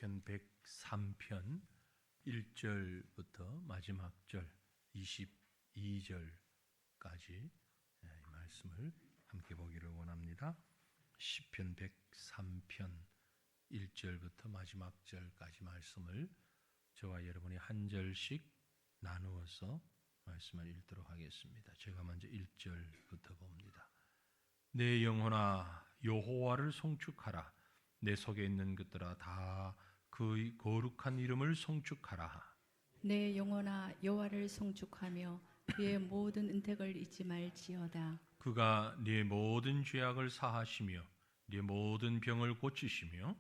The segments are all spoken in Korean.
시편 103편 1절부터 마지막 절 22절까지 이 말씀을 함께 보기를 원합니다. 시편 103편 1절부터 마지막 절까지 말씀을 저와 여러분이 한 절씩 나누어서 말씀을 읽도록 하겠습니다. 제가 먼저 1절부터 봅니다. 내 영혼아 여호와를 송축하라. 내 속에 있는 것들아 다 그의 거룩한 이름을 송축하라. 내 영혼아 여호와를 송축하며 그의 모든 은택을 잊지 말지어다. 그가 네 모든 죄악을 사하시며 네 모든 병을 고치시며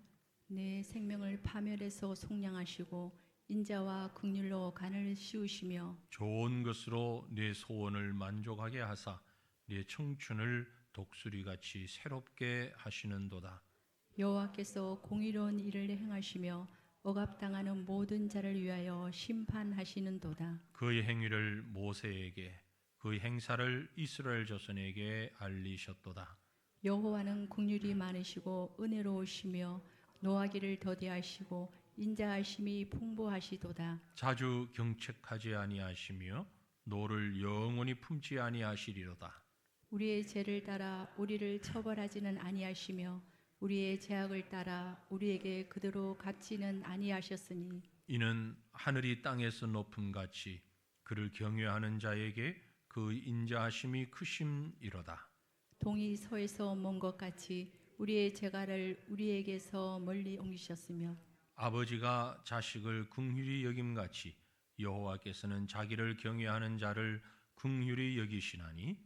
내 생명을 파멸해서 속량하시고 인자와 긍휼로 간을 씌우시며 좋은 것으로 네 소원을 만족하게 하사 네 청춘을 독수리같이 새롭게 하시는도다. 여호와께서 공의로운 일을 행하시며 억압당하는 모든 자를 위하여 심판하시는도다. 그의 행위를 모세에게 그의 행사를 이스라엘 자손에게 알리셨도다. 여호와는 긍휼이 많으시고 은혜로우시며 노하기를 더디하시고 인자하심이 풍부하시도다. 자주 경책하지 아니하시며 노를 영원히 품지 아니하시리로다. 우리의 죄를 따라 우리를 처벌하지는 아니하시며 우리의 죄악을 따라 우리에게 그대로 갚지는 아니하셨으니 이는 하늘이 땅에서 높음같이 그를 경외하는 자에게 그 인자하심이 크심이로다. 동이 서에서 먼 것 같이 우리의 죄가를 우리에게서 멀리 옮기셨으며 아버지가 자식을 긍휼히 여김같이 여호와께서는 자기를 경외하는 자를 긍휼히 여기시나니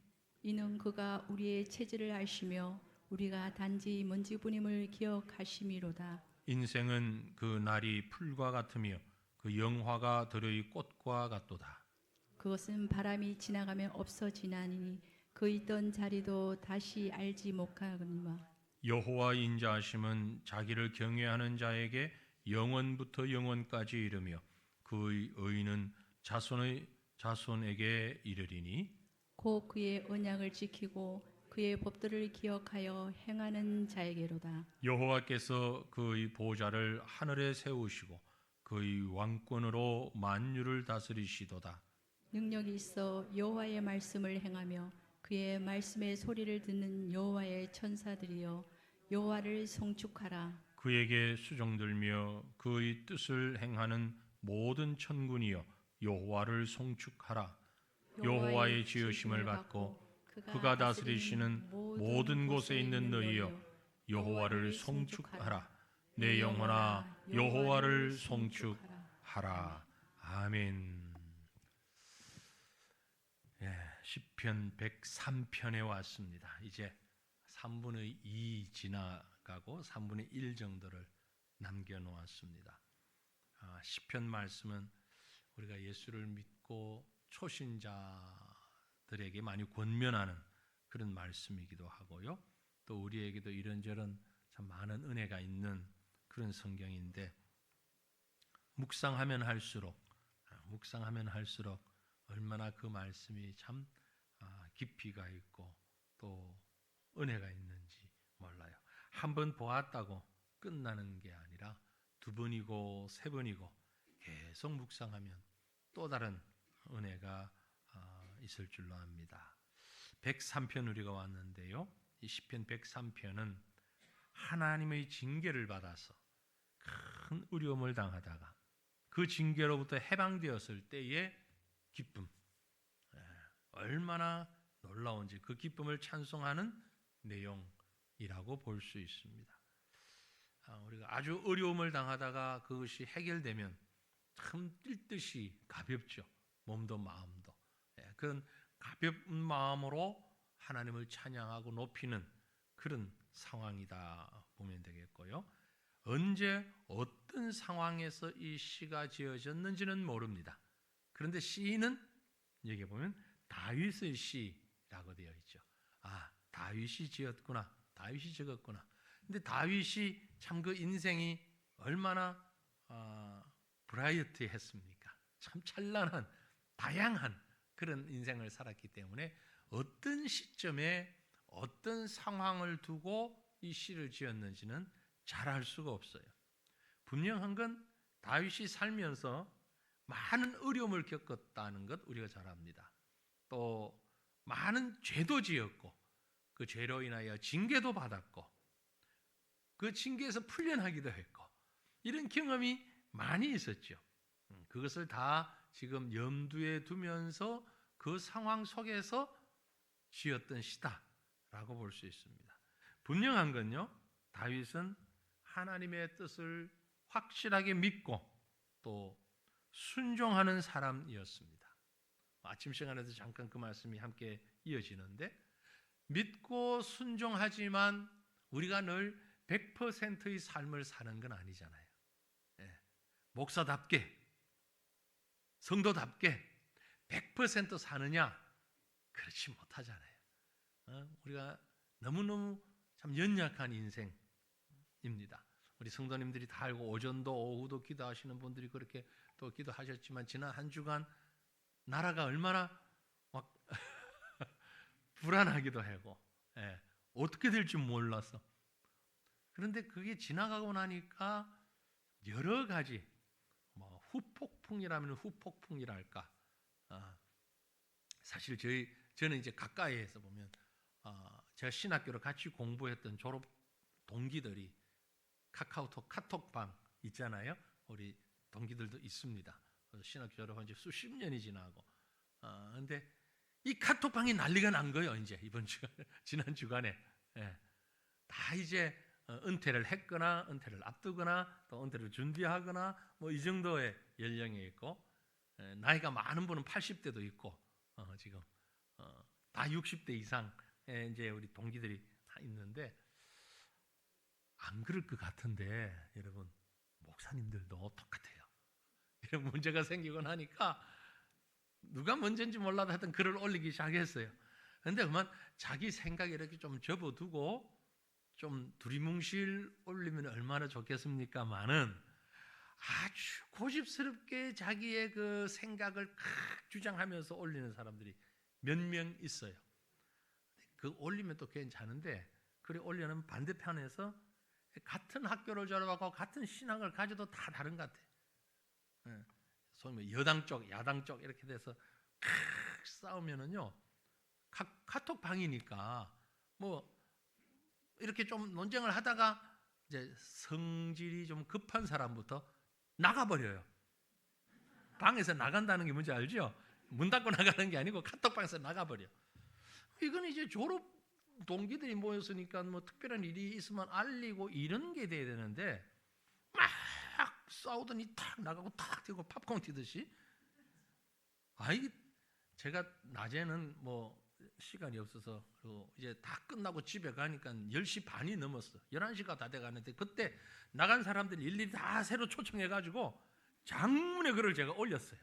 이는 그가 우리의 체질을 아시며 우리가 단지 먼지뿐임을 기억하심이로다. 인생은 그 날이 풀과 같으며 그 영화가 들의 꽃과 같도다. 그것은 바람이 지나가면 없어지나니 그 있던 자리도 다시 알지 못하거니와 여호와 인자하심은 자기를 경외하는 자에게 영원부터 영원까지 이르며 그의 의는 자손에게 이르리니 곧 그의 언약을 지키고 그의 법들을 기억하여 행하는 자에게로다. 여호와께서 그의 보좌를 하늘에 세우시고 그의 왕권으로 만유를 다스리시도다. 능력이 있어 여호와의 말씀을 행하며 그의 말씀의 소리를 듣는 여호와의 천사들이여 여호와를 송축하라. 그에게 수종들며 그의 뜻을 행하는 모든 천군이여 여호와를 송축하라. 여호와의 지으심을 받고 그가 다스리시는 모든 곳에 있는 너희여 여호와를 송축하라. 내 영혼아 여호와를 송축하라. 아멘. 시편 103편에 왔습니다. 이제 3분의 2 지나가고 3분의 1 정도를 남겨놓았습니다. 시편 말씀은 우리가 예수를 믿고 초신자들에게 많이 권면하는 그런 말씀이기도 하고요. 또 우리에게도 이런저런 참 많은 은혜가 있는 그런 성경인데 묵상하면 할수록 얼마나 그 말씀이 참 깊이가 있고 또 은혜가 있는지 몰라요. 한 번 보았다고 끝나는 게 아니라 두 번이고 세 번이고 계속 묵상하면 또 다른 은혜가 있을 줄로 압니다. 103편 우리가 왔는데요. 이 시편 103편은 하나님의 징계를 받아서 큰 어려움을 당하다가 그 징계로부터 해방되었을 때의 기쁨, 얼마나 놀라운지 그 기쁨을 찬송하는 내용이라고 볼 수 있습니다. 우리가 아주 어려움을 당하다가 그것이 해결되면 참 뛸 듯이 가볍죠. 몸도 마음도. 그런 가벼운 마음으로 하나님을 찬양하고 높이는 그런 상황이다 보면 되겠고요. 언제 어떤 상황에서 이 시가 지어졌는지는 모릅니다. 그런데 시인은 여기 보면 다윗의 시라고 되어 있죠. 다윗이 지었구나. 다윗이 적었구나. 근데 다윗이 참 그 인생이 얼마나 브라이어티했습니까? 참 찬란한 다양한 그런 인생을 살았기 때문에 어떤 시점에 어떤 상황을 두고 이 시를 지었는지는 잘 알 수가 없어요. 분명한 건 다윗이 살면서 많은 어려움을 겪었다는 것 우리가 잘 압니다. 또 많은 죄도 지었고 그 죄로 인하여 징계도 받았고 그 징계에서 풀려나기도 했고 이런 경험이 많이 있었죠. 그것을 다 지금 염두에 두면서 그 상황 속에서 지었던 시다라고 볼 수 있습니다. 분명한 건요, 다윗은 하나님의 뜻을 확실하게 믿고 또 순종하는 사람이었습니다. 아침 시간에도 잠깐 그 말씀이 함께 이어지는데 믿고 순종하지만 우리가 늘 100%의 삶을 사는 건 아니잖아요. 목사답게 성도답게 100% 사느냐? 그렇지 못하잖아요. 우리가 너무너무 참 연약한 인생입니다. 우리 성도님들이 다 알고 오전도 오후도 기도하시는 분들이 그렇게 또 기도하셨지만 지난 한 주간 나라가 얼마나 막 불안하기도 하고 어떻게 될지 몰라서 그런데 그게 지나가고 나니까 여러 가지 뭐 후폭풍이라면 후폭풍이랄까 사실 저는 이제 가까이에서 보면 제가 신학교를 같이 공부했던 졸업 동기들이 카톡방 있잖아요. 우리 동기들도 있습니다. 신학교 졸업한 지 수십 년이 지나고 근데 이 카톡방이 난리가 난 거예요. 이제 이번 주간 지난 주간에 다 이제 은퇴를 했거나 은퇴를 앞두거나 또 은퇴를 준비하거나 뭐 이 정도의 연령에 있고 나이가 많은 분은 80대도 있고 지금 다 60대 이상 이제 우리 동기들이 다 있는데 안 그럴 것 같은데 여러분 목사님들도 똑같아요. 이런 문제가 생기고 나니까 누가 먼저인지 몰라도 하여튼 글을 올리기 시작했어요. 그런데 그만 자기 생각에 이렇게 좀 접어두고 좀 두리뭉실 올리면 얼마나 좋겠습니까마는 아주 고집스럽게 자기의 그 생각을 주장하면서 올리는 사람들이 몇 명 있어요. 그 올리면 또 괜찮은데 그래 올려는 반대편에서 같은 학교를 졸업하고 같은 신앙을 가져도 다 다른 것 같아. 소위 여당 쪽, 야당 쪽 이렇게 돼서 싸우면은요 카톡방이니까 뭐 이렇게 좀 논쟁을 하다가 이제 성질이 좀 급한 사람부터 나가버려요. 방에서 나간다는 게 뭔지 알죠? 문 닫고 나가는 게 아니고 카톡방에서 나가버려. 이건 이제 졸업 동기들이 모였으니까 뭐 특별한 일이 있으면 알리고 이런 게 돼야 되는데 막 싸우더니 탁 나가고 탁 튀고 팝콘 튀듯이. 아이 제가 낮에는 뭐 시간이 없어서 그리고 이제 다 끝나고 집에 가니까 10시 반이 넘었어. 11시가 다 돼가는데 그때 나간 사람들 일일이 다 새로 초청해가지고 장문의 글을 제가 올렸어요.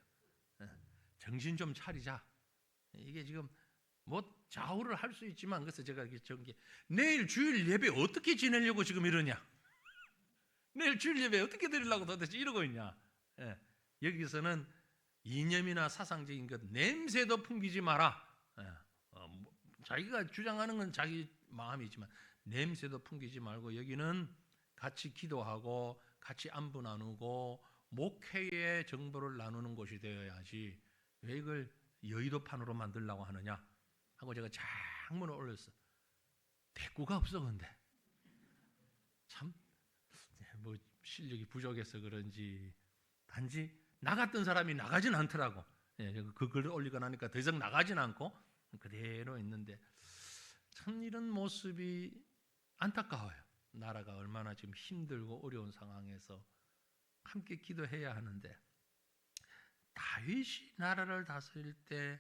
정신 좀 차리자. 이게 지금 뭐 좌우를 할 수 있지만 그래서 제가 적은 게 내일 주일 예배 어떻게 지내려고 지금 이러냐. 내일 주일 예배 어떻게 드리려고 도대체 이러고 있냐. 여기서는 이념이나 사상적인 것 냄새도 풍기지 마라. 자기가 주장하는 건 자기 마음이지만 냄새도 풍기지 말고 여기는 같이 기도하고 같이 안부 나누고 목회의 정보를 나누는 곳이 되어야지 왜 이걸 여의도판으로 만들려고 하느냐 하고 제가 장문을 올렸어. 대꾸가 없어. 근데 참 뭐 실력이 부족해서 그런지 단지 나갔던 사람이 나가진 않더라고. 그 글을 올리고 나니까 더 이상 나가진 않고 그대로 있는데 참 이런 모습이 안타까워요. 나라가 얼마나 지금 힘들고 어려운 상황에서 함께 기도해야 하는데 다윗이 나라를 다스릴 때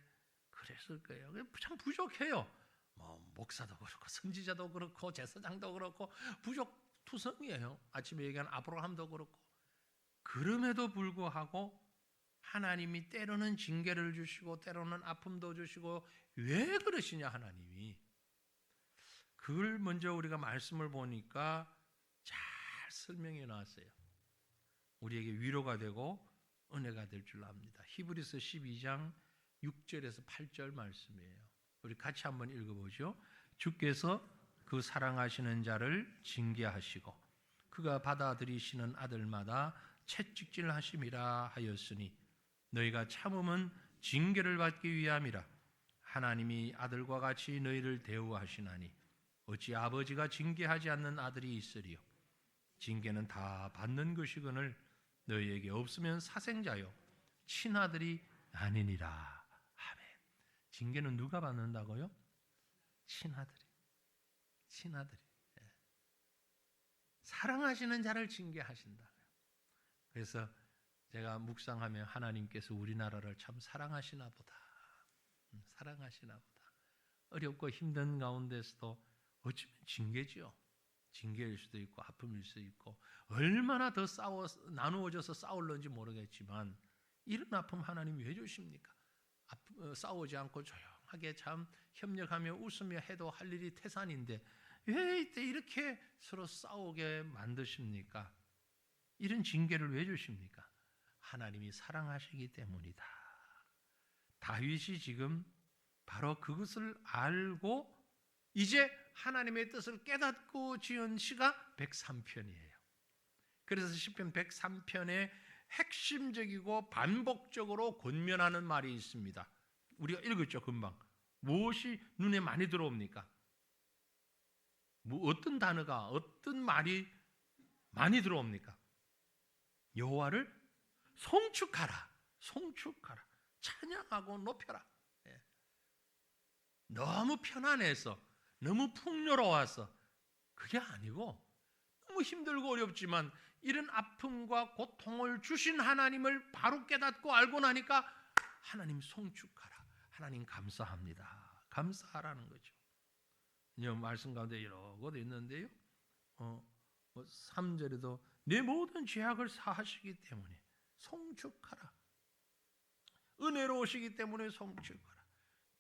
그랬을 거예요. 참 부족해요. 뭐 목사도 그렇고 선지자도 그렇고 제사장도 그렇고 부족투성이에요. 아침에 얘기한 아브라함도 그렇고 그럼에도 불구하고 하나님이 때로는 징계를 주시고 때로는 아픔도 주시고 왜 그러시냐 하나님이. 그걸 먼저 우리가 말씀을 보니까 잘 설명해 놨어요. 우리에게 위로가 되고 은혜가 될 줄 압니다. 히브리서 12장 6절에서 8절 말씀이에요. 우리 같이 한번 읽어보죠. 주께서 그 사랑하시는 자를 징계하시고 그가 받아들이시는 아들마다 채찍질하심이라 하였으니 너희가 참음은 징계를 받기 위함이라. 하나님이 아들과 같이 너희를 대우하시나니 어찌 아버지가 징계하지 않는 아들이 있으리요. 징계는 다 받는 것이거늘 너희에게 없으면 사생자요 친아들이 아니니라. 아멘. 징계는 누가 받는다고요? 친아들이. 사랑하시는 자를 징계하신다고요. 그래서 제가 묵상하면 하나님께서 우리나라를 참 사랑하시나 보다. 어렵고 힘든 가운데서도 어쩌면 징계죠. 징계일 수도 있고 아픔일 수도 있고 얼마나 더 나누어져서 싸울런지 모르겠지만 이런 아픔 하나님이 왜 주십니까? 싸우지 않고 조용하게 참 협력하며 웃으며 해도 할 일이 태산인데 왜 이때 이렇게 서로 싸우게 만드십니까? 이런 징계를 왜 주십니까? 하나님이 사랑하시기 때문이다. 다윗이 지금 바로 그것을 알고 이제 하나님의 뜻을 깨닫고 지은 시가 103편이에요. 그래서 시편 103편에 핵심적이고 반복적으로 권면하는 말이 있습니다. 우리가 읽었죠, 금방. 무엇이 눈에 많이 들어옵니까? 어떤 단어가, 어떤 말이 많이 들어옵니까? 여호와를 송축하라, 찬양하고 높여라. 너무 편안해서, 너무 풍요로워서 그게 아니고 너무 힘들고 어렵지만 이런 아픔과 고통을 주신 하나님을 바로 깨닫고 알고 나니까 하나님 송축하라, 하나님 감사합니다, 감사하라는 거죠. 말씀 가운데 여러 곳 있는데요. 3절에도 내 모든 죄악을 사하시기 때문에 송축하라. 은혜로우시기 때문에 송축하라.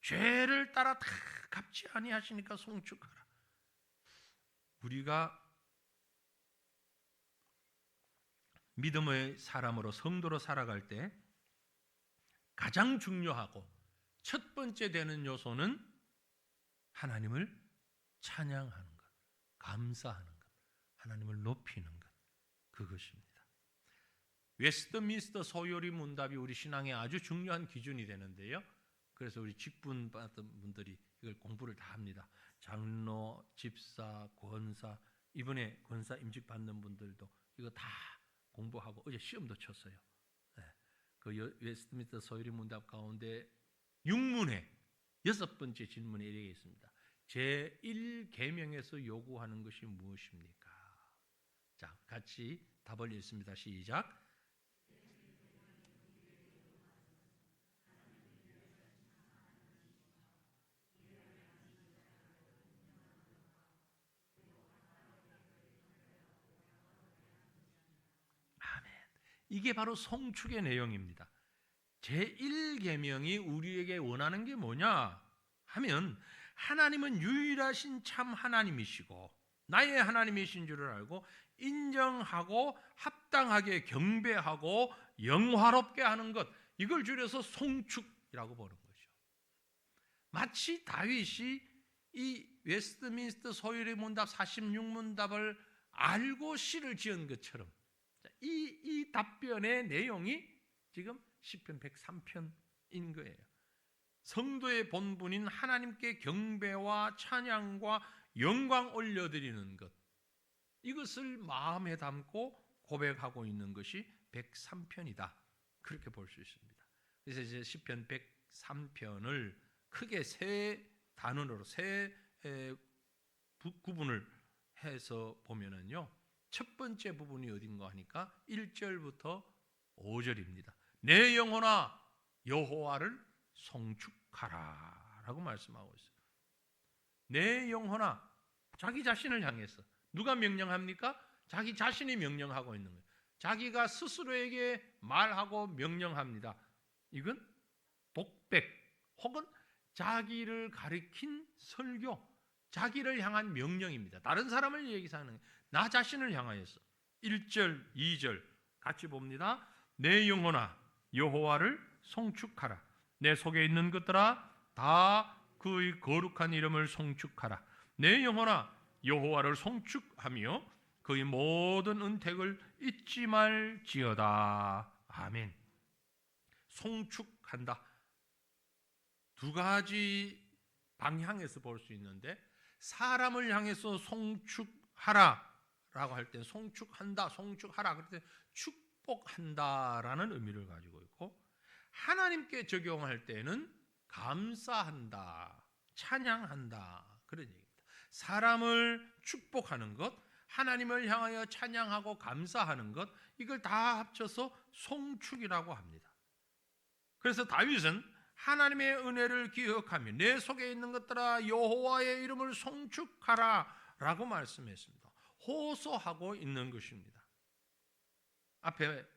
죄를 따라 다 갚지 아니하시니까 송축하라. 우리가 믿음의 사람으로 성도로 살아갈 때 가장 중요하고 첫 번째 되는 요소는 하나님을 찬양하는 것, 감사하는 것, 하나님을 높이는 것, 그것입니다. 웨스트민스터 소요리 문답이 우리 신앙의 아주 중요한 기준이 되는데요. 그래서 우리 직분 받은 분들이 이걸 공부를 다 합니다. 장로, 집사, 권사, 이번에 권사 임직 받는 분들도 이거 다 공부하고 어제 시험도 쳤어요. 그 웨스트민스터 소요리 문답 가운데 6문의 6번째 질문에 이렇게 있습니다. 제1계명에서 요구하는 것이 무엇입니까? 자, 같이 답을 읽습니다. 시작. 아멘. 이게 바로 송축의 내용입니다. 제1계명이 우리에게 원하는 게 뭐냐 하면 하나님은 유일하신 참 하나님이시고 나의 하나님이신 줄을 알고 인정하고 합당하게 경배하고 영화롭게 하는 것, 이걸 줄여서 송축이라고 보는 거죠. 마치 다윗이 이 웨스트민스터 소요리 문답 46문답을 알고 시를 지은 것처럼 이 답변의 내용이 지금 시편 103편인 거예요. 성도의 본분인 하나님께 경배와 찬양과 영광 올려드리는 것, 이것을 마음에 담고 고백하고 있는 것이 103편이다. 그렇게 볼 수 있습니다. 그래서 이제 시편 103편을 크게 세 단원으로 세 구분을 해서 보면은요. 첫 번째 부분이 어딘가 하니까 1절부터 5절입니다. 내 영혼아 여호와를 송축하라 라고 말씀하고 있어요. 내 영혼아, 자기 자신을 향해서 누가 명령합니까? 자기 자신이 명령하고 있는 거예요. 자기가 스스로에게 말하고 명령합니다. 이건 독백 혹은 자기를 가리킨 설교, 자기를 향한 명령입니다. 다른 사람을 얘기하는 거예요. 나 자신을 향하여서. 1절, 2절 같이 봅니다. 내 영혼아 여호와를 송축하라. 내 속에 있는 것들아 다 그의 거룩한 이름을 송축하라. 내 영혼아 여호와를 송축하며 그의 모든 은택을 잊지 말지어다. 아멘. 송축한다. 두 가지 방향에서 볼 수 있는데, 사람을 향해서 송축하라라고 할 때 송축한다, 송축하라 그럴 때 축복한다라는 의미를 가지고 있고, 하나님께 적용할 때는 감사한다, 찬양한다 그런 얘기입니다. 사람을 축복하는 것, 하나님을 향하여 찬양하고 감사하는 것, 이걸 다 합쳐서 송축이라고 합니다. 그래서 다윗은 하나님의 은혜를 기억하며 내 속에 있는 것들아 여호와의 이름을 송축하라 라고 말씀했습니다. 호소하고 있는 것입니다. 앞에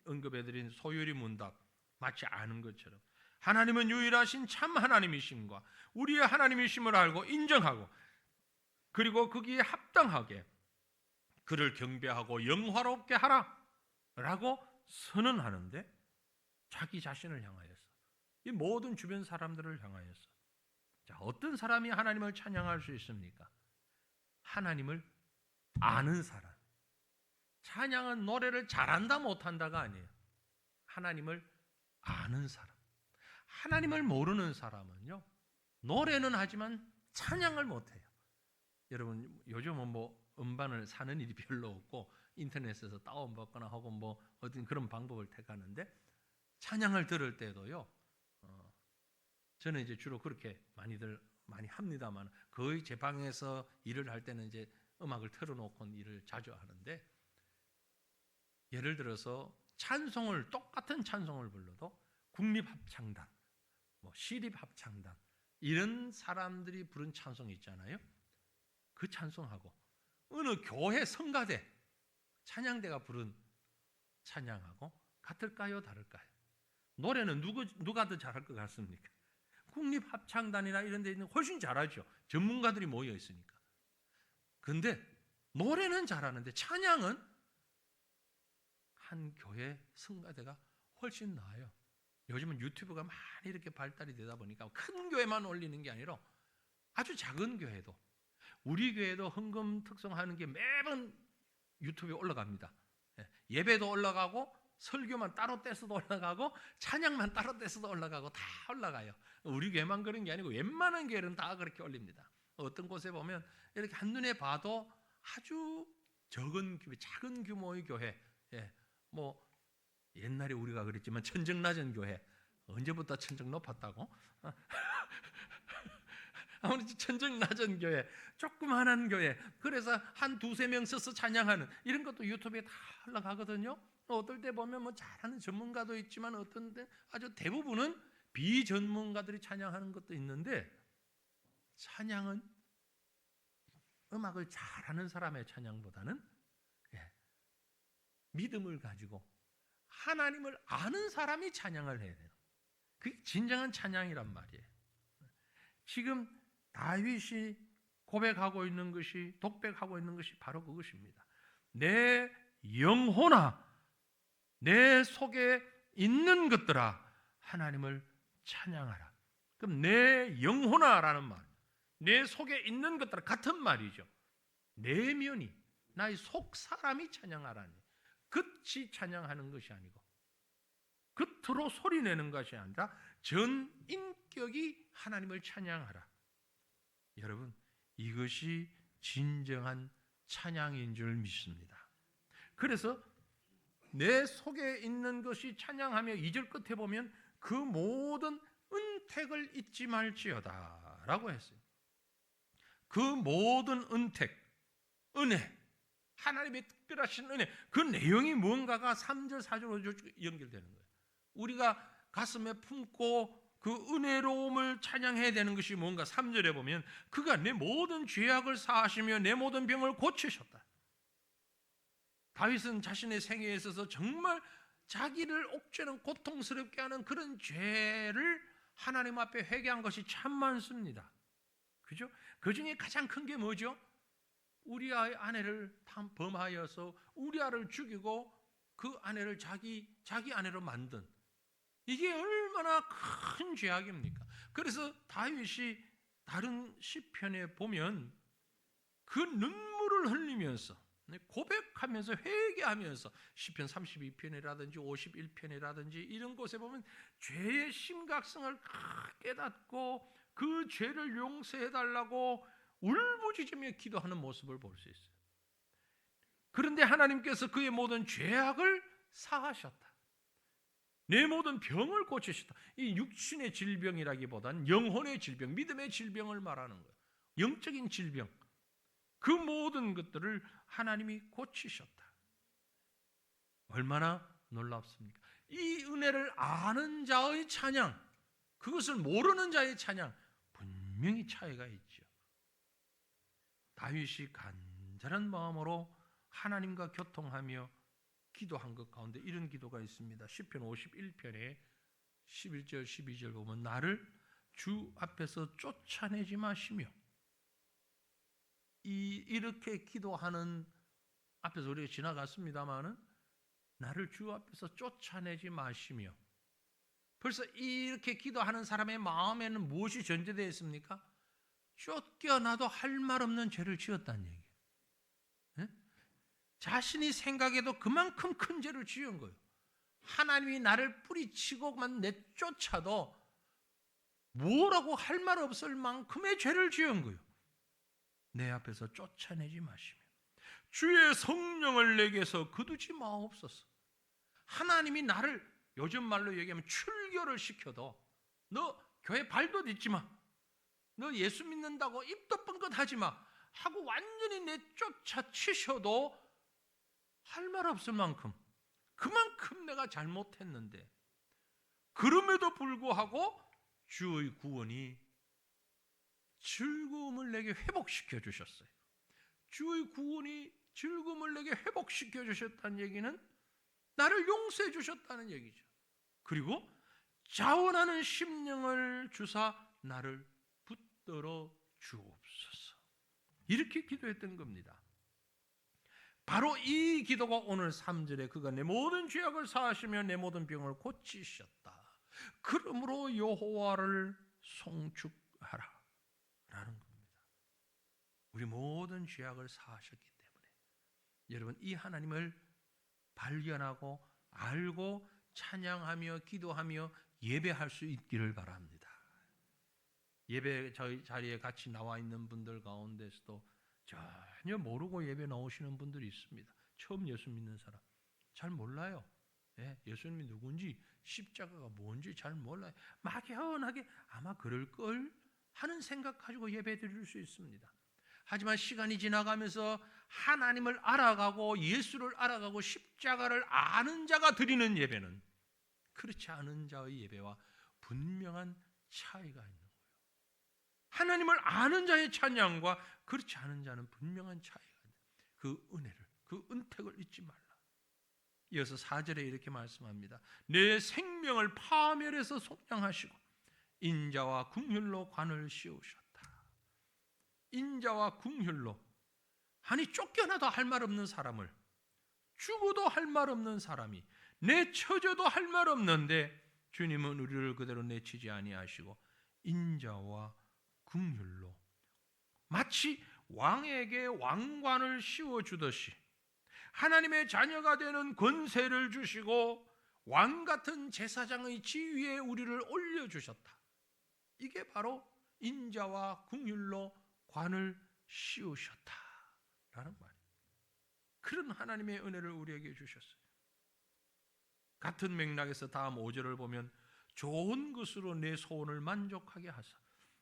언급해드린 소유리 문답 마치 아는 것처럼 하나님은 유일하신 참 하나님이심과 우리의 하나님이심을 알고 인정하고, 그리고 거기에 합당하게 그를 경배하고 영화롭게 하라 라고 선언하는데, 자기 자신을 향하여서, 이 모든 주변 사람들을 향하여서. 자, 어떤 사람이 하나님을 찬양할 수 있습니까? 하나님을 아는 사람. 찬양은 노래를 잘한다 못한다가 아니에요. 하나님을 아는 사람. 하나님을 모르는 사람은요, 노래는 하지만 찬양을 못해요. 여러분, 요즘은 뭐 음반을 사는 일이 별로 없고 인터넷에서 다운받거나 혹은 뭐 어떤 그런 방법을 택하는데, 찬양을 들을 때도요, 저는 이제 주로 그렇게 많이 합니다만, 거의 제 방에서 일을 할 때는 이제 음악을 틀어놓고 일을 자주 하는데, 예를 들어서 찬송을, 똑같은 찬송을 불러도 국립합창단, 뭐 시립합창단 이런 사람들이 부른 찬송이 있잖아요. 그 찬송하고 어느 교회 성가대, 찬양대가 부른 찬양하고 같을까요, 다를까요? 노래는 누가 더 잘할 것 같습니까? 국립합창단이나 이런 데 있는 훨씬 잘하죠. 전문가들이 모여 있으니까. 근데 노래는 잘하는데 찬양은 한 교회 성가대가 훨씬 나아요. 요즘은 유튜브가 많이 이렇게 발달이 되다 보니까 큰 교회만 올리는 게 아니라 아주 작은 교회도, 우리 교회도 헌금 특성하는 게 매번 유튜브에 올라갑니다. 예배도 올라가고 설교만 따로 떼서도 올라가고 찬양만 따로 떼서도 올라가고 다 올라가요. 우리 교회만 그런 게 아니고 웬만한 교회는 다 그렇게 올립니다. 어떤 곳에 보면 이렇게 한눈에 봐도 아주 작은 규모의 교회, 뭐 옛날에 우리가 그랬지만 천정 낮은 교회, 언제부터 천정 높았다고? 아무튼 천정 낮은 교회, 조그만한 교회, 그래서 한 두세 명 서서 찬양하는 이런 것도 유튜브에 다 올라가거든요. 어떨 때 보면 뭐 잘하는 전문가도 있지만 어떤 때 아주 대부분은 비전문가들이 찬양하는 것도 있는데, 찬양은 음악을 잘하는 사람의 찬양보다는 믿음을 가지고 하나님을 아는 사람이 찬양을 해야 돼요. 그게 진정한 찬양이란 말이에요. 지금 다윗이 고백하고 있는 것이, 독백하고 있는 것이 바로 그것입니다. 내 영혼아, 내 속에 있는 것들아 하나님을 찬양하라. 그럼 내 영혼아라는 말, 내 속에 있는 것들아 같은 말이죠. 내면이, 나의 속 사람이 찬양하라니, 겉이 찬양하는 것이 아니고 겉으로 소리내는 것이 아니라 전 인격이 하나님을 찬양하라. 여러분, 이것이 진정한 찬양인 줄 믿습니다. 그래서 내 속에 있는 것이 찬양하며 2절 끝에 보면 그 모든 은택을 잊지 말지어다 라고 했어요. 그 모든 은택, 은혜, 하나님의 특별하신 은혜, 그 내용이 뭔가가 3절, 4절, 5절 연결되는 거예요. 우리가 가슴에 품고 그 은혜로움을 찬양해야 되는 것이 뭔가 3절에 보면 그가 내 모든 죄악을 사하시며 내 모든 병을 고치셨다. 다윗은 자신의 생애에 있어서 정말 자기를 옥죄는, 고통스럽게 하는 그런 죄를 하나님 앞에 회개한 것이 참 많습니다. 그죠? 그 중에 가장 큰 게 뭐죠? 우리 아내를 범하여서 우리 아를 죽이고 그 아내를 자기 아내로 만든, 이게 얼마나 큰 죄악입니까? 그래서 다윗이 다른 시편에 보면 그 눈물을 흘리면서 고백하면서 회개하면서 시편 32편이라든지 51편이라든지 이런 곳에 보면 죄의 심각성을 깨닫고 그 죄를 용서해달라고 울부짖으며 기도하는 모습을 볼 수 있어요. 그런데 하나님께서 그의 모든 죄악을 사하셨다. 내 모든 병을 고치셨다. 이 육신의 질병이라기보다는 영혼의 질병, 믿음의 질병을 말하는 거예요. 영적인 질병. 그 모든 것들을 하나님이 고치셨다. 얼마나 놀랍습니까? 이 은혜를 아는 자의 찬양, 그것을 모르는 자의 찬양, 분명히 차이가 있죠. 다윗이 간절한 마음으로 하나님과 교통하며 기도한 것 가운데 이런 기도가 있습니다. 시편 51편에 11절 12절 보면 나를 주 앞에서 쫓아내지 마시며, 이렇게 기도하는 앞에서 우리가 지나갔습니다마는 나를 주 앞에서 쫓아내지 마시며, 벌써 이렇게 기도하는 사람의 마음에는 무엇이 전제되어 있습니까? 쫓겨나도 할 말 없는 죄를 지었다는 얘기예요. 네? 자신이 생각해도 그만큼 큰 죄를 지은 거예요. 하나님이 나를 뿌리치고만 내쫓아도 뭐라고 할 말 없을 만큼의 죄를 지은 거예요. 내 앞에서 쫓아내지 마시며 주의 성령을 내게서 거두지 마옵소서. 하나님이 나를 요즘 말로 얘기하면 출교를 시켜도 너 교회 발도 딛지 마, 너 예수 믿는다고 입도 뻥끗하지 마 하고 완전히 내쫓아 치셔도 할 말 없을 만큼 그만큼 내가 잘못했는데, 그럼에도 불구하고 주의 구원이 즐거움을 내게 회복시켜 주셨어요. 주의 구원이 즐거움을 내게 회복시켜 주셨다는 얘기는 나를 용서해 주셨다는 얘기죠. 그리고 자원하는 심령을 주사 나를 붙들어 주옵소서. 이렇게 기도했던 겁니다. 바로 이 기도가 오늘 3절에 그가 내 모든 죄악을 사하시며 내 모든 병을 고치셨다. 그러므로 여호와를 송축하라 라는 겁니다. 우리 모든 죄악을 사하셨기 때문에 여러분, 이 하나님을 발견하고 알고 찬양하며 기도하며 예배할 수 있기를 바랍니다. 예배 저희 자리에 같이 나와 있는 분들 가운데서도 전혀 모르고 예배 나오시는 분들이 있습니다. 처음 예수 믿는 사람 잘 몰라요. 예수님이 누군지 십자가가 뭔지 잘 몰라요. 막연하게 아마 그럴걸 하는 생각 가지고 예배 드릴 수 있습니다. 하지만 시간이 지나가면서 하나님을 알아가고 예수를 알아가고 십자가를 아는 자가 드리는 예배는 그렇지 않은 자의 예배와 분명한 차이가 있는 거예요. 하나님을 아는 자의 찬양과 그렇지 않은 자는 분명한 차이가 있는 거예요. 그 은혜를, 그 은택을 잊지 말라. 이어서 4절에 이렇게 말씀합니다. 내 생명을 파멸해서 속량하시고 인자와 긍휼로 관을 씌우셨다. 인자와 긍휼로, 아니 쫓겨나도 할 말 없는 사람을, 죽어도 할 말 없는 사람이, 내쳐져도 할 말 없는데 주님은 우리를 그대로 내치지 아니하시고 인자와 긍휼로 마치 왕에게 왕관을 씌워주듯이 하나님의 자녀가 되는 권세를 주시고 왕같은 제사장의 지위에 우리를 올려주셨다. 이게 바로 인자와 긍휼로 관을 씌우셨다라는 말이에요. 그런 하나님의 은혜를 우리에게 주셨어요. 같은 맥락에서 다음 5절을 보면 좋은 것으로 내 소원을 만족하게 하사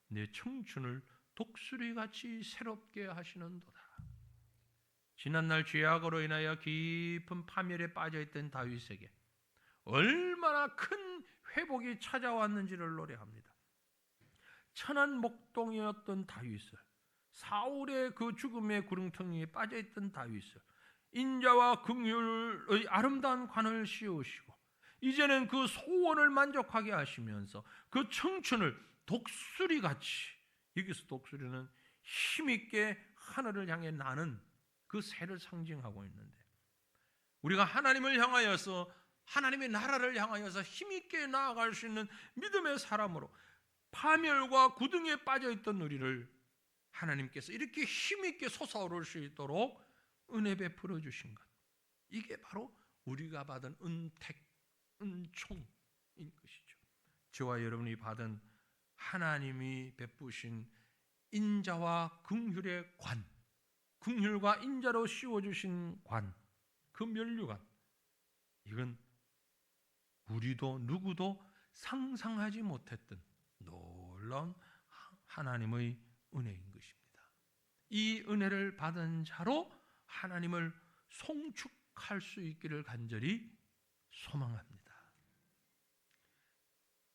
내 청춘을 독수리같이 새롭게 하시는도다. 지난날 죄악으로 인하여 깊은 파멸에 빠져있던 다윗에게 얼마나 큰 회복이 찾아왔는지를 노래합니다. 천한 목동이었던 다윗을, 사울의 그 죽음의 구렁텅이에 빠져있던 다윗을 인자와 긍휼의 아름다운 관을 씌우시고 이제는 그 소원을 만족하게 하시면서 그 청춘을 독수리같이, 여기서 독수리는 힘있게 하늘을 향해 나는 그 새를 상징하고 있는데, 우리가 하나님을 향하여서, 하나님의 나라를 향하여서 힘있게 나아갈 수 있는 믿음의 사람으로 파멸과 구덩이에 빠져있던 우리를 하나님께서 이렇게 힘있게 솟아오를 수 있도록 은혜 베풀어 주신 것, 이게 바로 우리가 받은 은택, 은총인 것이죠. 저와 여러분이 받은 하나님이 베푸신 인자와 긍휼의 관, 긍휼과 인자로 씌워주신 관, 그 면류관, 이건 우리도 누구도 상상하지 못했던 놀라운 하나님의 은혜인 것입니다. 이 은혜를 받은 자로 하나님을 송축할 수 있기를 간절히 소망합니다.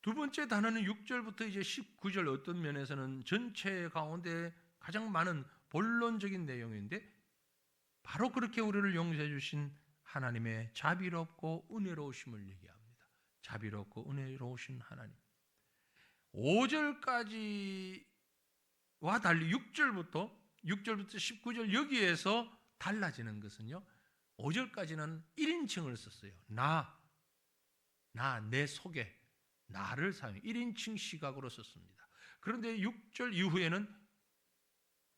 두 번째 단어는 6절부터 이제 19절, 어떤 면에서는 전체 가운데 가장 많은 본론적인 내용인데, 바로 그렇게 우리를 용서해 주신 하나님의 자비롭고 은혜로우심을 얘기합니다. 자비롭고 은혜로우신 하나님. 5절까지와 달리 6절부터 19절 여기에서 달라지는 것은요, 5절까지는 1인칭을 썼어요. 내 속에, 나를 사용, 1인칭 시각으로 썼습니다. 그런데 6절 이후에는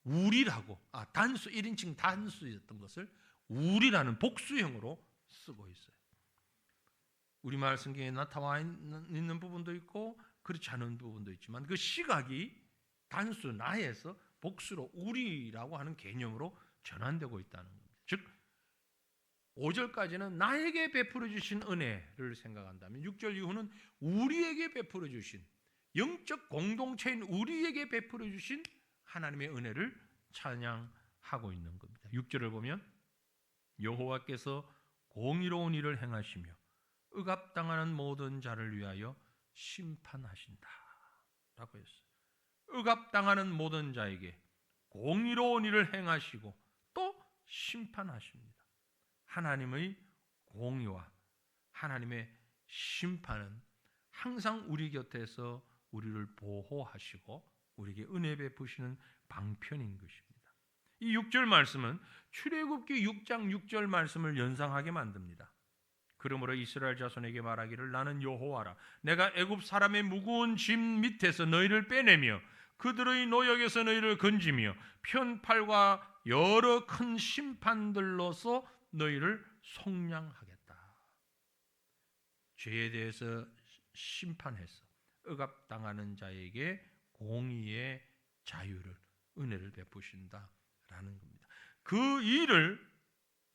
우리라고, 단수, 1인칭 단수였던 것을 우리라는 복수형으로 쓰고 있어요. 우리말 성경에 나타나 있는 부분도 있고 그렇지 않은 부분도 있지만, 그 시각이 단수, 나에서 복수로 우리라고 하는 개념으로 전환되고 있다는 겁니다. 즉 5절까지는 나에게 베풀어 주신 은혜를 생각한다면, 6절 이후는 우리에게 베풀어 주신, 영적 공동체인 우리에게 베풀어 주신 하나님의 은혜를 찬양하고 있는 겁니다. 6절을 보면 여호와께서 공의로운 일을 행하시며 억압당하는 모든 자를 위하여 심판하신다 라고 했어요. 억압당하는 모든 자에게 공의로운 일을 행하시고 또 심판하십니다. 하나님의 공의와 하나님의 심판은 항상 우리 곁에서 우리를 보호하시고 우리에게 은혜 베푸시는 방편인 것입니다. 이 6절 말씀은 출애굽기 6장 6절 말씀을 연상하게 만듭니다. 그러므로 이스라엘 자손에게 말하기를, 나는 여호와라. 내가 애굽 사람의 무거운 짐 밑에서 너희를 빼내며 그들의 노역에서 너희를 건지며 편팔과 여러 큰 심판들로서 너희를 속량하겠다. 죄에 대해서 심판해서 억압당하는 자에게 공의의 자유를, 은혜를 베푸신다라는 겁니다. 그 일을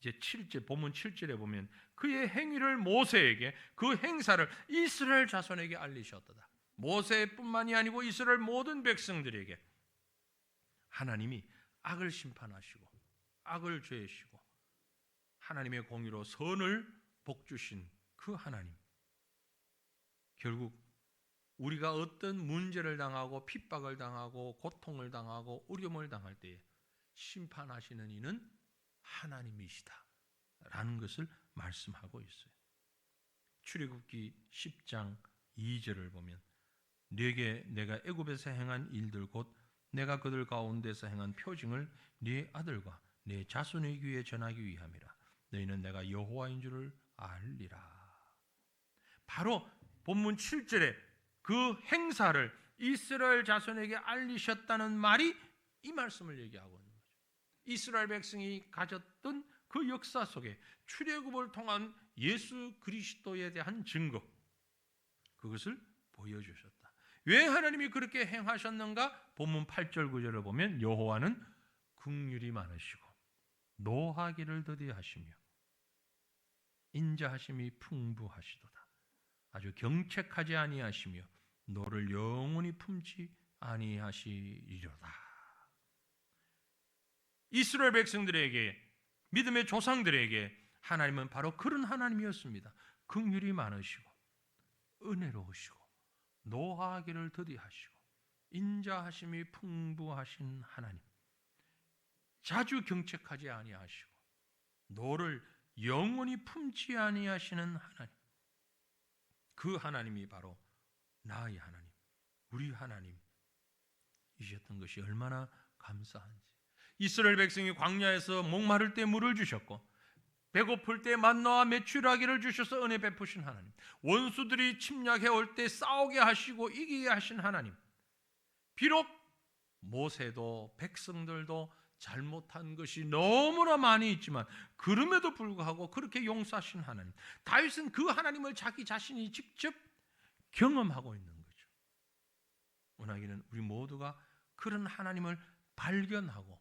이제 7절, 본문 7절에 보면 그의 행위를 모세에게, 그 행사를 이스라엘 자손에게 알리셨도다. 모세뿐만이 아니고 이스라엘 모든 백성들에게 하나님이 악을 심판하시고 악을 죄시고 하나님의 공의로 선을 복주신 그 하나님, 결국 우리가 어떤 문제를 당하고 핍박을 당하고 고통을 당하고 어려움을 당할 때에 심판하시는 이는 하나님이시다 라는 것을 말씀하고 있어요. 출애굽기 10장 2절을 보면 네게 내가 애굽에서 행한 일들 곧 내가 그들 가운데서 행한 표징을 네 아들과 네 자손의 귀에 전하기 위함이라. 너희는 내가 여호와인 줄을 알리라. 바로 본문 7절에 그 행사를 이스라엘 자손에게 알리셨다는 말이 이 말씀을 얘기하고 있는 거죠. 이스라엘 백성이 가졌던 그 역사 속에 출애굽을 통한 예수 그리스도에 대한 증거, 그것을 보여주셨다. 왜 하나님이 그렇게 행하셨는가? 본문 8절 9절을 보면 여호와는 긍휼이 많으시고 노하기를 더디하시며 인자하심이 풍부하시도다. 아주 경책하지 아니하시며 너를 영원히 품지 아니하시리로다. 이스라엘 백성들에게, 믿음의 조상들에게 하나님은 바로 그런 하나님이었습니다. 긍휼이 많으시고 은혜로우시고 노하기를 더디하시고 인자하심이 풍부하신 하나님, 자주 경책하지 아니하시고 너를 영원히 품지 아니하시는 하나님, 그 하나님이 바로 나의 하나님, 우리 하나님이셨던 것이 얼마나 감사한지. 이스라엘 백성이 광야에서 목마를 때 물을 주셨고 배고플 때 만나와 메추라기를 주셔서 은혜 베푸신 하나님, 원수들이 침략해 올 때 싸우게 하시고 이기게 하신 하나님, 비록 모세도 백성들도 잘못한 것이 너무나 많이 있지만 그럼에도 불구하고 그렇게 용서하신 하나님, 다윗은 그 하나님을 자기 자신이 직접 경험하고 있는 거죠. 원하기는 우리 모두가 그런 하나님을 발견하고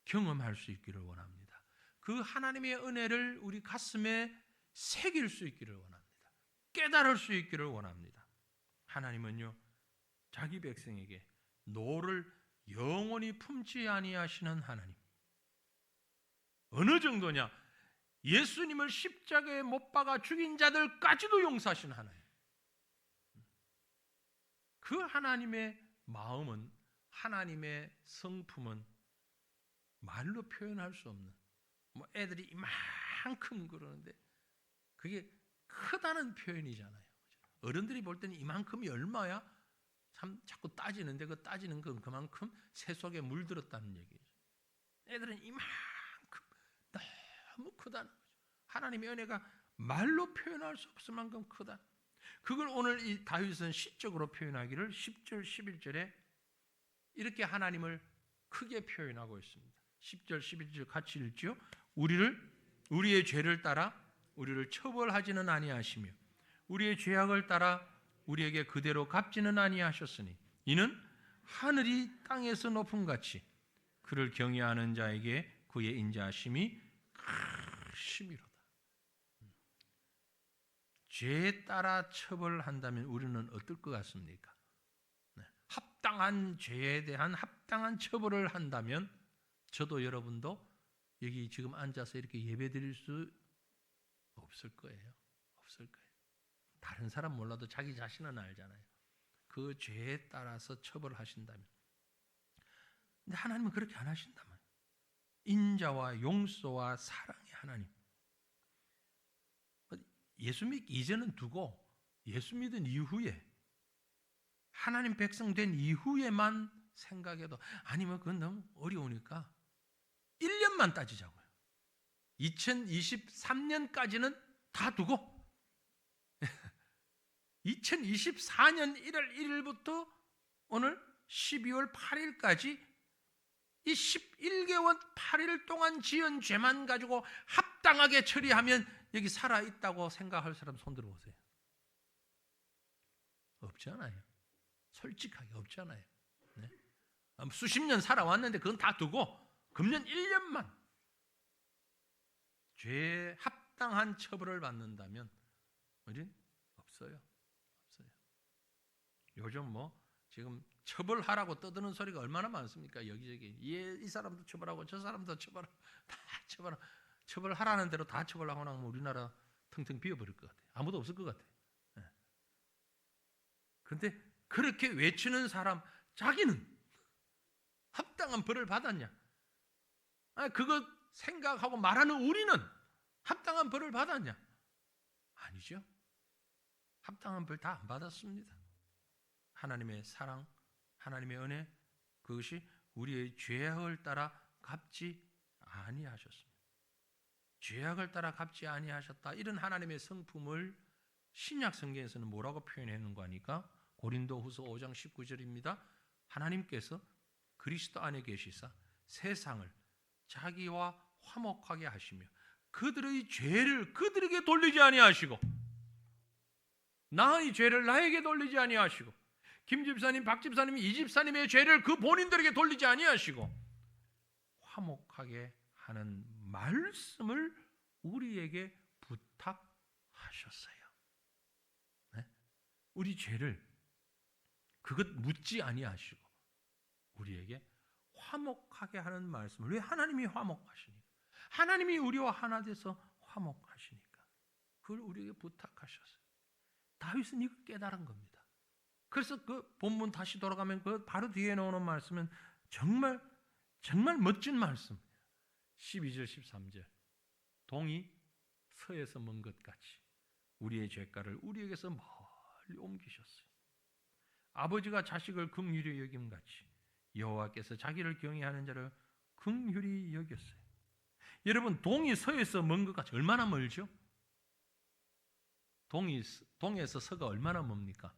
경험할 수 있기를 원합니다. 그 하나님의 은혜를 우리 가슴에 새길 수 있기를 원합니다. 깨달을 수 있기를 원합니다. 하나님은요, 자기 백성에게 노를 영원히 품지 아니하시는 하나님. 어느 정도냐? 예수님을 십자가에 못 박아 죽인 자들까지도 용서하시는 하나님. 그 하나님의 마음은, 하나님의 성품은 말로 표현할 수 없는, 뭐 애들이 이만큼 그러는데 그게 크다는 표현이잖아요. 어른들이 볼 때는 이만큼이 얼마야? 참 자꾸 따지는데 그 따지는 건 그만큼 새 속에 물들었다는 얘기죠. 애들은 이만큼 너무 크다는 거죠. 하나님의 은혜가 말로 표현할 수 없을 만큼 크다. 그걸 오늘 이 다윗은 시적으로 표현하기를 10절 11절에 이렇게 하나님을 크게 표현하고 있습니다. 10절 11절 같이 읽죠. 우리의 죄를 따라 우리를 처벌하지는 아니하시며 우리의 죄악을 따라 우리에게 그대로 갚지는 아니하셨으니 이는 하늘이 땅에서 높음같이 그를 경외하는 자에게 그의 인자하심이 크심이로다. 죄에 따라 처벌한다면 우리는 어떨 것 같습니까? 합당한 죄에 대한 합당한 처벌을 한다면 저도 여러분도 여기 지금 앉아서 이렇게 예배드릴 수 없을 거예요. 없을 거예요. 다른 사람 몰라도 자기 자신은 알잖아요. 그 죄에 따라서 처벌하신다면. 근데 하나님은 그렇게 안 하신다면. 인자와 용서와 사랑의 하나님. 예수 믿기 이전은 두고 예수 믿은 이후에 하나님 백성 된 이후에만 생각해도 아니면 그건 너무 어려우니까 1년만 따지자고요. 2023년까지는 다 두고 2024년 1월 1일부터 오늘 12월 8일까지 이 11개월 8일 동안 지은 죄만 가지고 합당하게 처리하면 여기 살아있다고 생각할 사람 손 들어보세요. 없잖아요. 솔직하게 없잖아요. 네? 수십 년 살아왔는데 그건 다 두고 금년 1년만 죄에 합당한 처벌을 받는다면 우린 없어요. 없어요. 요즘 뭐 지금 처벌하라고 떠드는 소리가 얼마나 많습니까? 여기저기 이 사람도 처벌하고 저 사람도 처벌하고 다 처벌하라는 대로 다 처벌하고 나면 우리나라 텅텅 비어버릴 것 같아요. 아무도 없을 것 같아요. 그런데 그렇게 외치는 사람 자기는 합당한 벌을 받았냐? 그거 생각하고 말하는 우리는 합당한 벌을 받았냐? 아니죠. 합당한 벌 다 안 받았습니다. 하나님의 사랑, 하나님의 은혜, 그것이 우리의 죄악을 따라 갚지 아니하셨습니다. 죄악을 따라 갚지 아니하셨다. 이런 하나님의 성품을 신약 성경에서는 뭐라고 표현했는가 하니까 고린도후서 5장 19절입니다. 하나님께서 그리스도 안에 계시사 세상을 자기와 화목하게 하시며 그들의 죄를 그들에게 돌리지 아니하시고 나의 죄를 나에게 돌리지 아니하시고 김 집사님, 박 집사님, 이 집사님의 죄를 그 본인들에게 돌리지 아니하시고 화목하게 하는 말씀을 우리에게 부탁하셨어요. 네? 우리 죄를 그것 묻지 아니하시고 우리에게 화목하게 하는 말씀을. 왜? 하나님이 화목하시니까. 하나님이 우리와 하나 돼서 화목하시니까 그걸 우리에게 부탁하셨어요. 다윗은 이거 깨달은 겁니다. 그래서 그 본문 다시 돌아가면 그 바로 뒤에 나오는 말씀은 정말 멋진 말씀. 12절 13절 동이 서에서 먼 것 같이 우리의 죄가를 우리에게서 멀리 옮기셨어요. 아버지가 자식을 긍휼히 여김같이 여호와께서 자기를 경외하는 자를 긍휼히 여겼어요. 여러분, 동이 서에서 먼 것 같이 얼마나 멀죠? 동에서 서가 얼마나 멉니까?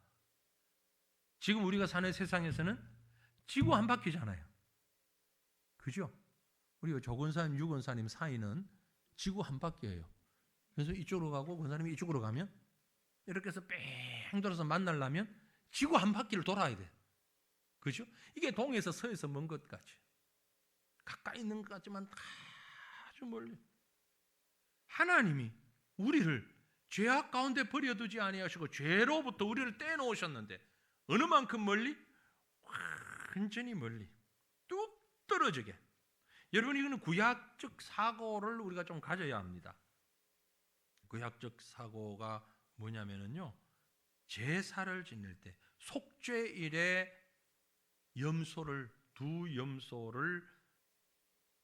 지금 우리가 사는 세상에서는 지구 한 바퀴잖아요. 그죠? 우리 조건사님, 유건사님 사이는 지구 한 바퀴예요. 그래서 이쪽으로 가고 권사님이 이쪽으로 가면 이렇게 해서 뺑 돌아서 만나려면 지구 한 바퀴를 돌아야 돼. 그죠? 이게 동에서 서에서 먼 것 같이. 가까이 있는 것 같지만 아주 멀리. 하나님이 우리를 죄악 가운데 버려두지 아니하시고 죄로부터 우리를 떼놓으셨는데 어느 만큼 멀리? 완전히 멀리. 뚝 떨어지게. 여러분, 이거는 구약적 사고를 우리가 좀 가져야 합니다. 구약적 사고가 뭐냐면요, 제사를 지낼 때 속죄일에 두 염소를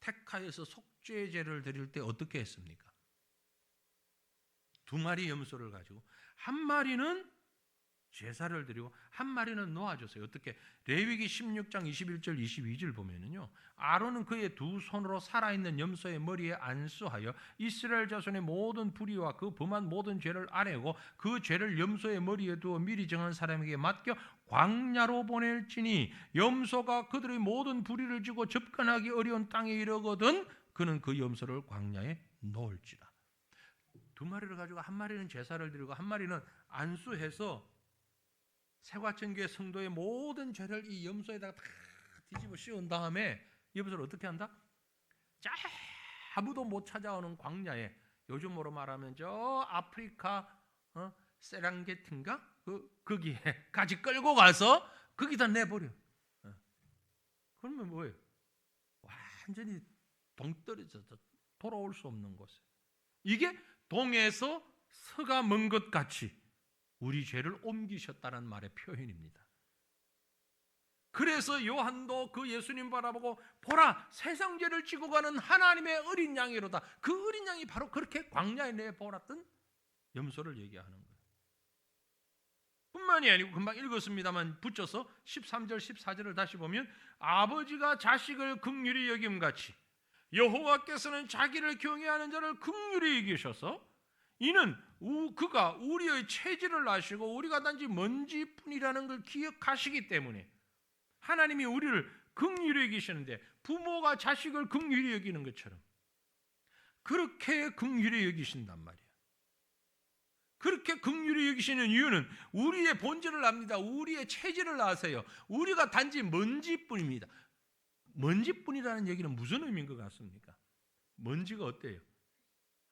택하여서 속죄제를 드릴 때 어떻게 했습니까? 2마리 염소를 가지고 한 마리는 제사를 드리고 한 마리는 놓아줬어요. 어떻게? 레위기 16장 21절 22절 보면은요, 아론은 그의 2 손으로 살아있는 염소의 머리에 안수하여 이스라엘 자손의 모든 불의와 그 범한 모든 죄를 아뢰고 그 죄를 염소의 머리에 두어 미리 정한 사람에게 맡겨 광야로 보낼지니 염소가 그들의 모든 불의를 지고 접근하기 어려운 땅에 이르거든 그는 그 염소를 광야에 놓을지라. 2마리를 가지고 한 마리는 제사를 드리고 한 마리는 안수해서 세과천교회 성도의 모든 죄를 이 염소에다가 다 뒤집어 씌운 다음에 염소를 어떻게 한다? 아무도 못 찾아오는 광야에, 요즘으로 말하면 저 아프리카 세랑게티인가? 거기에 같이 끌고 가서 거기다 내버려. 그러면 뭐예요? 완전히 동떨어져서 돌아올 수 없는 곳에. 이게 동에서 서가 먼 것 같이 우리 죄를 옮기셨다는 말의 표현입니다. 그래서 요한도 그 예수님 바라보고 보라, 세상 죄를 지고 가는 하나님의 어린 양이로다. 그 어린 양이 바로 그렇게 광야에 내버렸던 염소를 얘기하는 거예요. 뿐만이 아니고 금방 읽었습니다만 붙여서 13절 14절을 다시 보면 아버지가 자식을 긍휼히 여김같이 여호와께서는 자기를 경외하는 자를 긍휼히 여기셔서 이는 그가 우리의 체질을 아시고 우리가 단지 먼지뿐이라는 걸 기억하시기 때문에 하나님이 우리를 긍휼히 여기시는데 부모가 자식을 긍휼히 여기는 것처럼 그렇게 긍휼히 여기신단 말이에요. 그렇게 긍휼히 여기시는 이유는 우리의 본질을 압니다. 우리의 체질을 아세요. 우리가 단지 먼지뿐입니다. 먼지뿐이라는 얘기는 무슨 의미인 것 같습니까? 먼지가 어때요?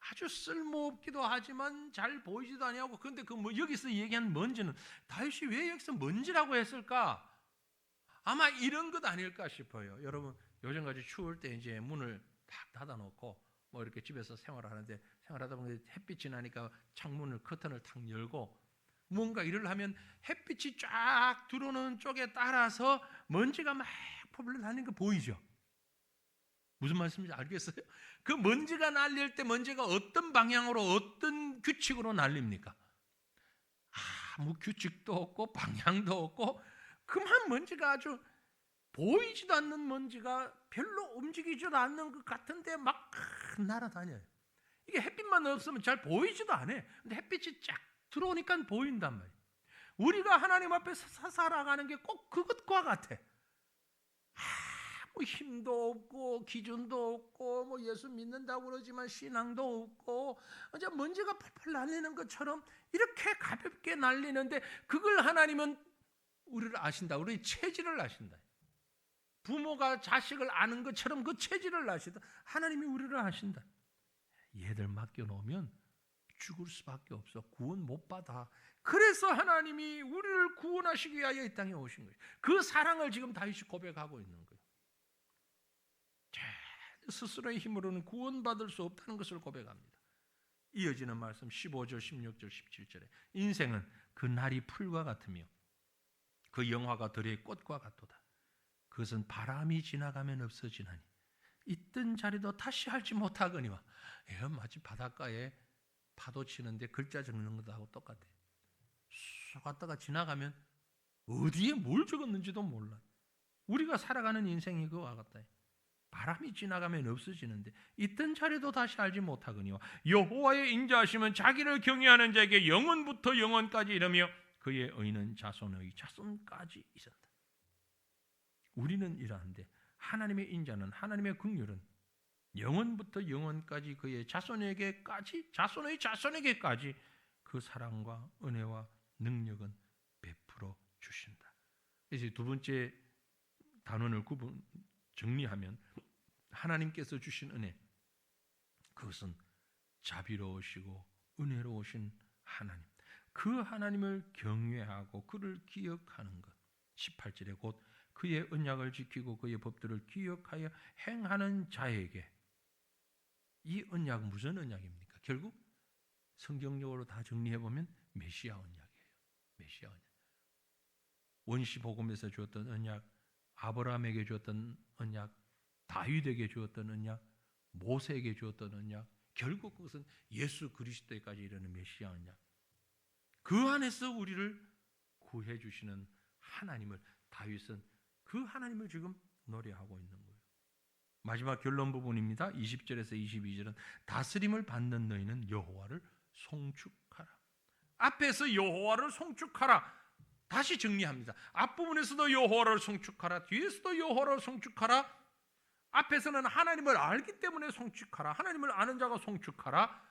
아주 쓸모없기도 하지만 잘 보이지도 아니하고, 그런데 여기서 얘기한 먼지는 다윗이 왜 여기서 먼지라고 했을까? 아마 이런 것 아닐까 싶어요. 여러분, 요즘같이 추울 때 이제 문을 탁 닫아놓고 뭐 이렇게 집에서 생활하는데 생활하다 보면 햇빛이 나니까 창문을 커튼을 탁 열고 뭔가 일을 하면 햇빛이 쫙 들어오는 쪽에 따라서 먼지가 막 퍼블러 다니는 거 보이죠? 무슨 말씀인지 알겠어요? 그 먼지가 날릴 때 먼지가 어떤 방향으로 어떤 규칙으로 날립니까? 아무 규칙도 없고 방향도 없고 그만 먼지가 아주 보이지도 않는 먼지가 별로 움직이지도 않는 것 같은데 막 날아다녀요. 이게 햇빛만 없으면 잘 보이지도 않아. 근데 햇빛이 쫙 들어오니까 보인단 말이에요. 우리가 하나님 앞에서 살아가는 게 꼭 그것과 같아. 뭐 힘도 없고 기준도 없고 뭐 예수 믿는다고 그러지만 신앙도 없고 이제 먼지가 펄펄 날리는 것처럼 이렇게 가볍게 날리는데 그걸 하나님은 우리를 아신다. 우리의 체질을 아신다. 부모가 자식을 아는 것처럼 그 체질을 아신다. 하나님이 우리를 아신다. 얘들 맡겨놓으면 죽을 수밖에 없어. 구원 못 받아. 그래서 하나님이 우리를 구원하시기 위하여 이 땅에 오신 거예요. 그 사랑을 지금 다윗이 고백하고 있는 거예요. 스스로의 힘으로는 구원받을 수 없다는 것을 고백합니다. 이어지는 말씀 15절, 16절, 17절에 인생은 그 날이 풀과 같으며 그 영화가 들의 꽃과 같도다. 그것은 바람이 지나가면 없어지나니 있던 자리도 다시 할지 못하거니와. 마치 바닷가에 파도 치는데 글자 적는 것하고 똑같아. 쑥 갔다가 지나가면 어디에 뭘 적었는지도 몰라. 우리가 살아가는 인생이 그와 같다. 바람이 지나가면 없어지는데 있던 자리도 다시 알지 못하거니와 여호와의 인자하심은 자기를 경외하는 자에게 영원부터 영원까지 이르며 그의 의는 자손의 자손까지 있었다. 우리는 이러한데 하나님의 인자는, 하나님의 긍휼은 영원부터 영원까지 그의 자손의 자손에게까지 그 사랑과 은혜와 능력은 베풀어 주신다. 그래서 두 번째 단원을 정리하면 하나님께서 주신 은혜, 그것은 자비로우시고 은혜로우신 하나님, 그 하나님을 경외하고 그를 기억하는 것. 18절에 곧 그의 언약을 지키고 그의 법들을 기억하여 행하는 자에게. 이 언약은 무슨 언약입니까? 결국 성경적으로 다 정리해보면 메시아 언약이에요. 메시아 언약. 원시 복음에서 주었던 언약, 아브라함에게 주었던 언약, 다윗에게 주었던 언약, 모세에게 주었던 언약, 결국 그것은 예수 그리스도에까지 이르는 메시아 언약. 그 안에서 우리를 구해 주시는 하나님을, 다윗은 그 하나님을 지금 노래하고 있는 거예요. 마지막 결론 부분입니다. 20절에서 22절은 다스림을 받는 너희는 여호와를 송축하라. 앞에서 여호와를 송축하라. 다시 정리합니다. 앞부분에서도 여호와를 송축하라. 뒤에서도 여호와를 송축하라. 앞에서는 하나님을 알기 때문에 송축하라. 하나님을 아는 자가 송축하라.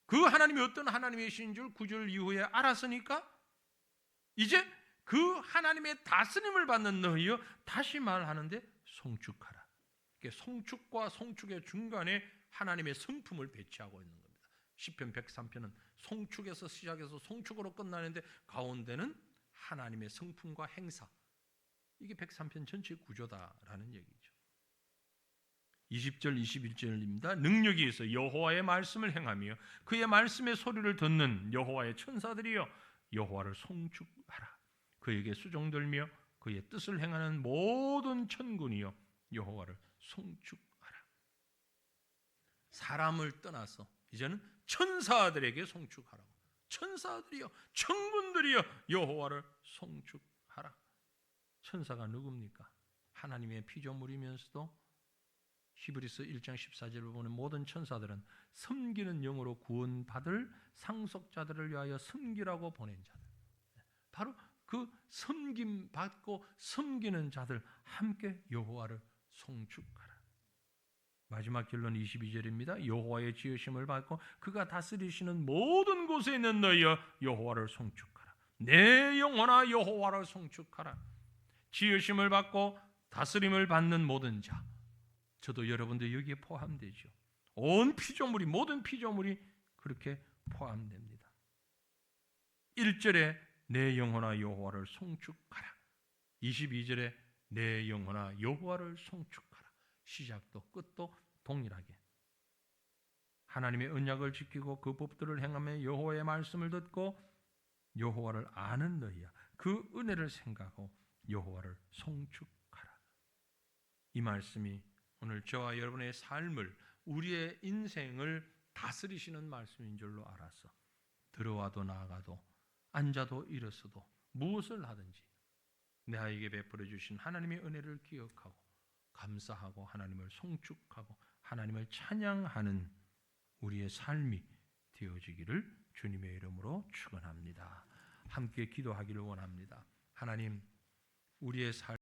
그 하나님이 어떤 하나님이신 줄 9절 이후에 알았으니까 이제 그 하나님의 다스림을 받는 너희여, 다시 말하는데 송축하라. 송축과 송축의 중간에 하나님의 성품을 배치하고 있는 겁니다. 시편 103편은 송축에서 시작해서 송축으로 끝나는데 가운데는 하나님의 성품과 행사, 이게 103편 전체 구조다라는 얘기죠. 20절 21절입니다. 능력이 있어 여호와의 말씀을 행하며 그의 말씀의 소리를 듣는 여호와의 천사들이여 여호와를 송축하라. 그에게 수종들며 그의 뜻을 행하는 모든 천군이여 여호와를 송축하라. 사람을 떠나서 이제는 천사들에게 송축하라고. 천사들이여, 천군들이여 여호와를 송축하라. 천사가 누굽니까? 하나님의 피조물이면서도 히브리서 1장 14절을 보는 모든 천사들은 섬기는 영으로 구원받을 상속자들을 위하여 섬기라고 보낸 자들. 바로 그 섬김 받고 섬기는 자들 함께 여호와를 송축하라. 마지막 결론 22절입니다. 여호와의 지으심을 받고 그가 다스리시는 모든 곳에 있는 너희여 여호와를 송축하라. 내 영혼아 여호와를 송축하라. 지으심을 받고 다스림을 받는 모든 자, 저도 여러분들 여기에 포함되죠. 온 피조물이, 모든 피조물이 그렇게 포함됩니다. 1절에 내 영혼아 여호와를 송축하라. 22절에 내 영혼아 여호와를 송축하라. 시작도 끝도 동일하게 하나님의 언약을 지키고 그 법들을 행하며 여호와의 말씀을 듣고 여호와를 아는 너희야 그 은혜를 생각하고 여호와를 송축하라. 이 말씀이 오늘 저와 여러분의 삶을, 우리의 인생을 다스리시는 말씀인 줄로 알아서 들어와도 나가도 앉아도 일어서도 무엇을 하든지 나에게 베풀어 주신 하나님의 은혜를 기억하고 감사하고 하나님을 송축하고 하나님을 찬양하는 우리의 삶이 되어지기를 주님의 이름으로 축원합니다. 함께 기도하기를 원합니다. 하나님, 우리의 삶